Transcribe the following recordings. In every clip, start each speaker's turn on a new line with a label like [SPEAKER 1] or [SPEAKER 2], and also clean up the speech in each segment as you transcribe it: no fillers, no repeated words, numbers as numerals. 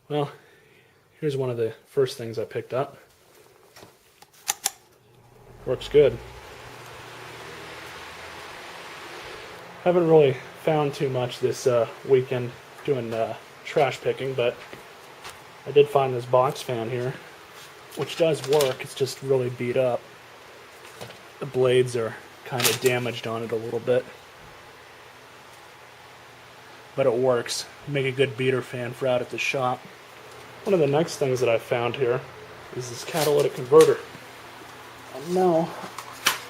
[SPEAKER 1] Well, here's one of the first things I picked up. Works good. Haven't really found too much this weekend doing trash picking, but I did find this box fan here, which does work. It's just really beat up. The blades are kind of damaged on it a little bit, but it works. Make a good beater fan for out at the shop. One of the next things that I found here is this catalytic converter. And no,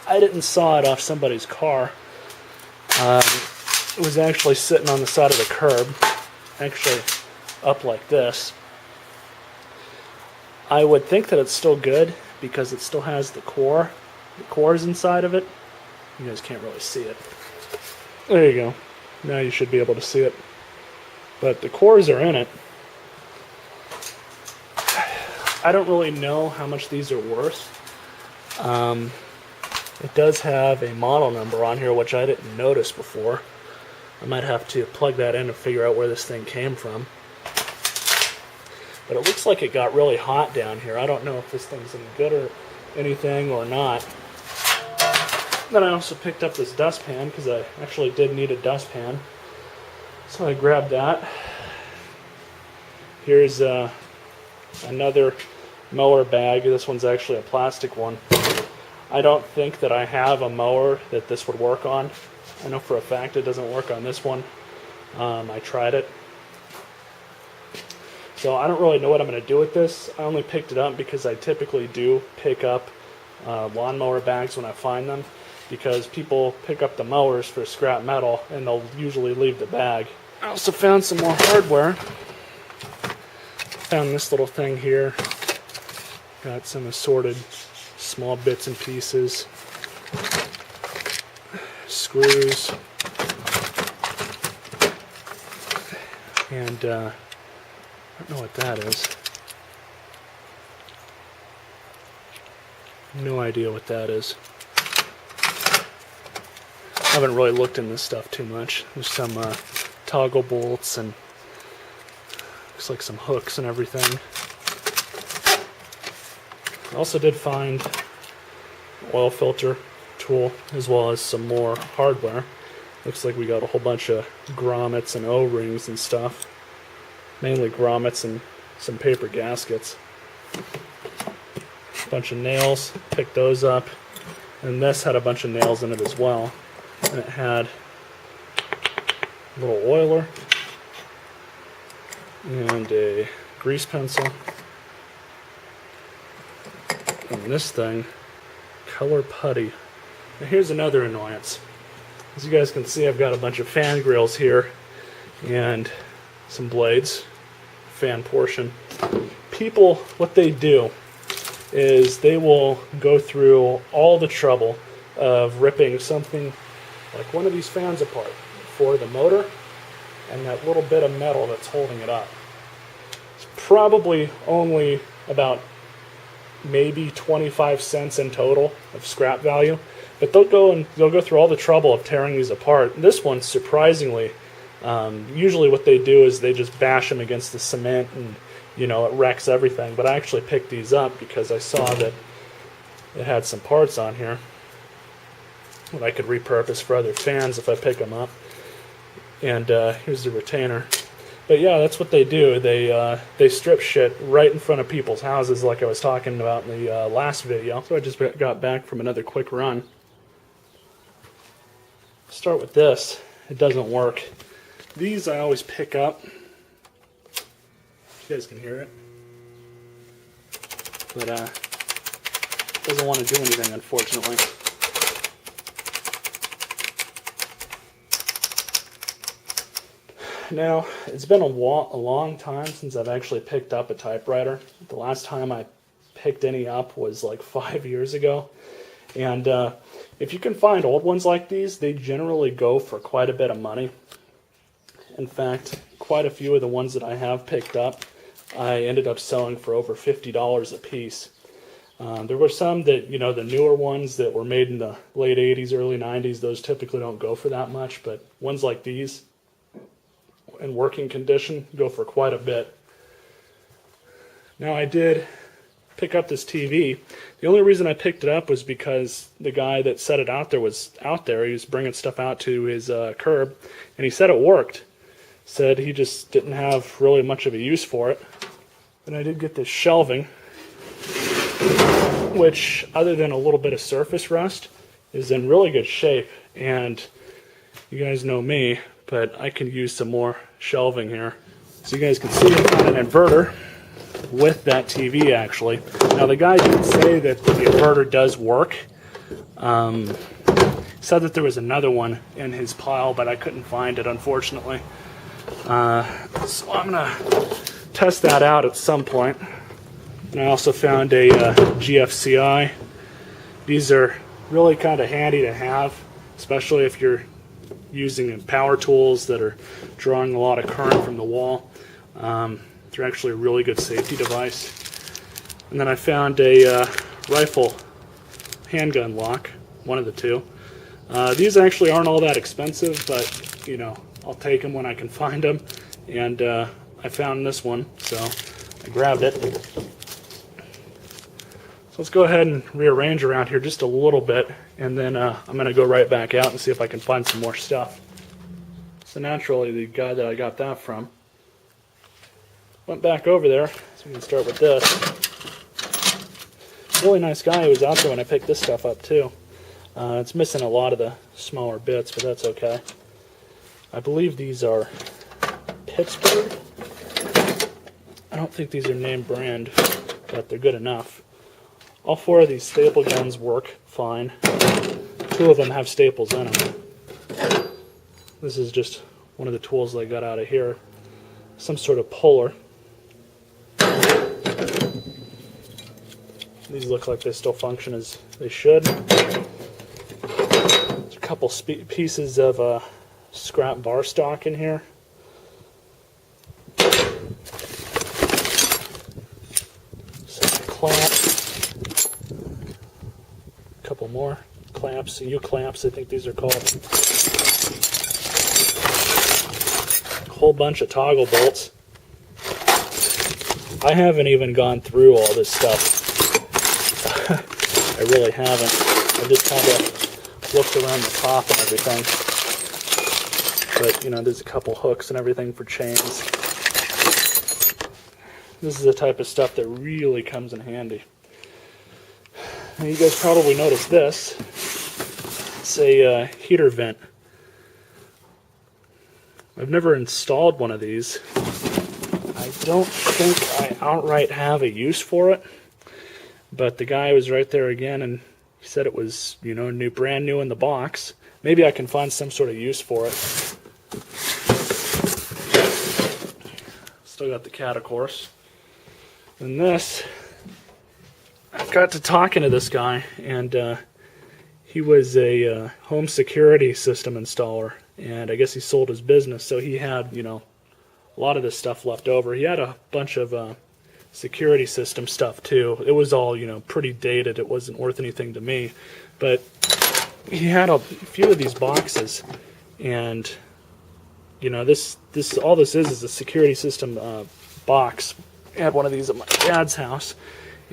[SPEAKER 1] I didn't saw it off somebody's car. It was actually sitting on the side of the curb, actually up like this. I would think that it's still good because it still has the cores inside of it. You guys can't really see it. There you go. Now you should be able to see it. But the cores are in it. I don't really know how much these are worth. It does have a model number on here, which I didn't notice before. I might have to plug that in and figure out where this thing came from. But it looks like it got really hot down here. I don't know if this thing's any good or anything or not. Then I also picked up this dustpan because I actually did need a dustpan. So I grabbed that. Here's another mower bag. This one's actually a plastic one. I don't think that I have a mower that this would work on. I know for a fact it doesn't work on this one. I tried it. So I don't really know what I'm going to do with this. I only picked it up because I typically do pick up lawnmower bags when I find them, because people pick up the mowers for scrap metal and they'll usually leave the bag. I also found some more hardware. Found this little thing here. Got some assorted small bits and pieces. Screws. And I don't know what that is. No idea what that is. I haven't really looked in this stuff too much. There's some toggle bolts and looks like some hooks and everything. I also did find an oil filter tool as well as some more hardware. Looks like we got a whole bunch of grommets and O-rings and stuff. Mainly grommets and some paper gaskets. A bunch of nails, picked those up. And this had a bunch of nails in it as well. And it had a little oiler and a grease pencil. And this thing, color putty. Now here's another annoyance. As you guys can see, I've got a bunch of fan grills here and some blades, fan portion. People, what they do is they will go through all the trouble of ripping something like one of these fans apart for the motor and that little bit of metal that's holding it up. It's probably only about maybe 25 cents in total of scrap value, but they'll go through all the trouble of tearing these apart. This one, surprisingly, usually what they do is they just bash them against the cement and it wrecks everything. But I actually picked these up because I saw that it had some parts on here that I could repurpose for other fans if I pick them up. And here's the retainer. But yeah, that's what they do. They strip shit right in front of people's houses, like I was talking about in the last video. So I just got back from another quick run. Start with this. It doesn't work. These I always pick up. You guys can hear it. But it doesn't want to do anything, unfortunately. Now, it's been a long time since I've actually picked up a typewriter. The last time I picked any up was like 5 years ago. And if you can find old ones like these, they generally go for quite a bit of money. In fact, quite a few of the ones that I have picked up, I ended up selling for over $50 a piece. There were some that, the newer ones that were made in the late 80s, early 90s, those typically don't go for that much, but ones like these, in working condition, go for quite a bit. Now I did pick up this TV. The only reason I picked it up was because the guy that set it out there was out there. He was bringing stuff out to his curb, and he said it worked. Said he just didn't have really much of a use for it. And I did get this shelving, which, other than a little bit of surface rust, is in really good shape. And you guys know me, but I can use some more shelving here. So you guys can see I've got an inverter with that TV, actually. Now, the guy did say that the inverter does work. Said that there was another one in his pile, but I couldn't find it, unfortunately. So I'm going to test that out at some point. And I also found a GFCI. These are really kind of handy to have, especially if you're using power tools that are drawing a lot of current from the wall. They're actually a really good safety device. And then I found a rifle handgun lock, one of the two. These actually aren't all that expensive, but you know, I'll take them when I can find them. And I found this one, so I grabbed it. So let's go ahead and rearrange around here just a little bit, and then I'm going to go right back out and see if I can find some more stuff. So naturally, the guy that I got that from went back over there, so we can start with this. Really nice guy who was out there when I picked this stuff up too. It's missing a lot of the smaller bits, but that's okay. I believe these are Pittsburgh. I don't think these are name brand, but they're good enough. All four of these staple guns work fine. Two of them have staples in them. This is just one of the tools that I got out of here. Some sort of puller. These look like they still function as they should. There's a couple pieces of scrap bar stock in here. Some clamps. A couple more clamps, U-clamps, I think these are called. A whole bunch of toggle bolts. I haven't even gone through all this stuff. I really haven't. I just kind of looked around the top and everything. But, you know, there's a couple hooks and everything for chains. This is the type of stuff that really comes in handy. Now, you guys probably noticed this. It's a heater vent. I've never installed one of these. I don't think I outright have a use for it. But the guy was right there again, and he said it was, you know, brand new in the box. Maybe I can find some sort of use for it. Still got the cat, of course. And this, I got to talking to this guy, and he was a home security system installer, and I guess he sold his business, so he had, you know, a lot of this stuff left over. He had a bunch of security system stuff too. It was all, you know, pretty dated. It wasn't worth anything to me, but he had a few of these boxes, and you know, this all this is a security system box. I had one of these at my dad's house,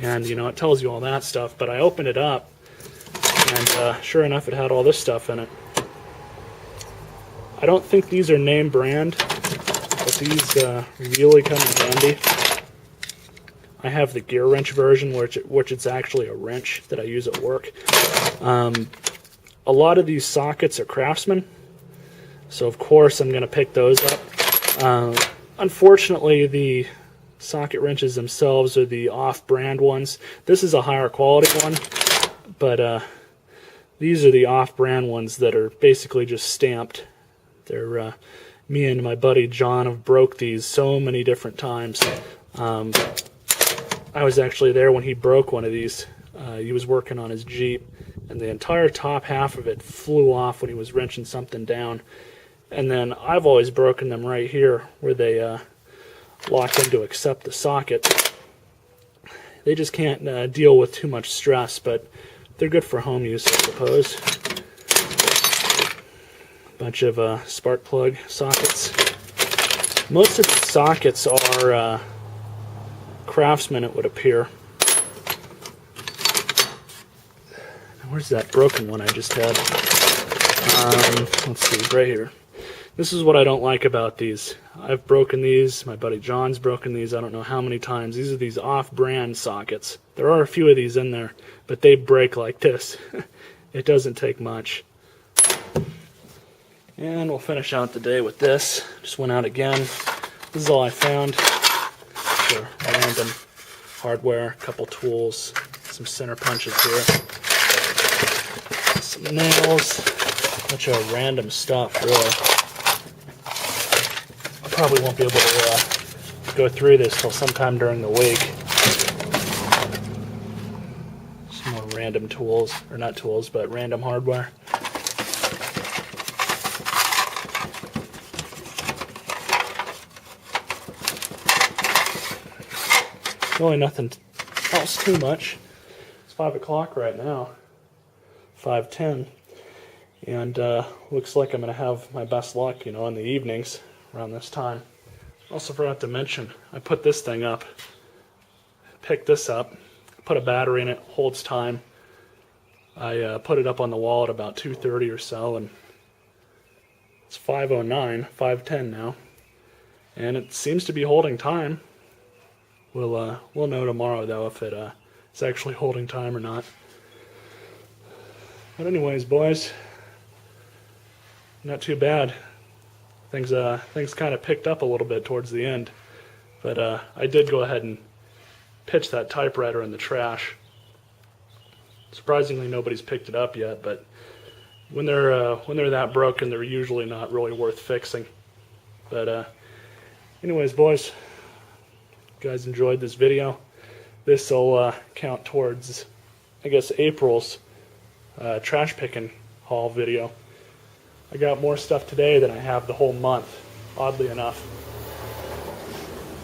[SPEAKER 1] and you know, it tells you all that stuff. But I opened it up, and sure enough, it had all this stuff in it. I don't think these are name brand, but these really come in handy. I have the gear wrench version, which it's actually a wrench that I use at work. A lot of these sockets are Craftsman, so of course I'm going to pick those up. Unfortunately, the socket wrenches themselves are the off-brand ones. This is a higher quality one, but these are the off-brand ones that are basically just stamped. They're me and my buddy John have broke these so many different times. I was actually there when he broke one of these. He was working on his Jeep, and the entire top half of it flew off when he was wrenching something down. And then I've always broken them right here where they lock in to accept the socket. They just can't deal with too much stress, but they're good for home use, I suppose. Bunch of spark plug sockets. Most of the sockets are Craftsman, it would appear. Where's that broken one I just had? Let's see, right here. This is what I don't like about these. I've broken these. My buddy John's broken these I don't know how many times. These are these off-brand sockets. There are a few of these in there, but they break like this. It doesn't take much. And we'll finish out the day with this. Just went out again. This is all I found. Sure, random hardware, a couple tools, some center punches here, some nails, a bunch of random stuff, really. I probably won't be able to go through this till sometime during the week. Some more random tools, or not tools, but random hardware. Really nothing else too much. It's 5 o'clock right now, 5:10, and looks like I'm going to have my best luck, in the evenings around this time. Also forgot to mention, I put this thing up, picked this up, put a battery in it, holds time. I put it up on the wall at about 2:30 or so, and it's 5:09, 5:10 now, and it seems to be holding time. We'll know tomorrow, though, if it's actually holding time or not. But anyways, boys, not too bad. Things kind of picked up a little bit towards the end, but I did go ahead and pitch that typewriter in the trash. Surprisingly, nobody's picked it up yet, but when they're that broken, they're usually not really worth fixing. But anyways, boys, you guys enjoyed this video. This will count towards, I guess, April's trash picking haul video. I got more stuff today than I have the whole month, oddly enough.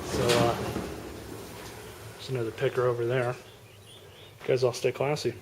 [SPEAKER 1] So there's another picker over there. You guys all stay classy.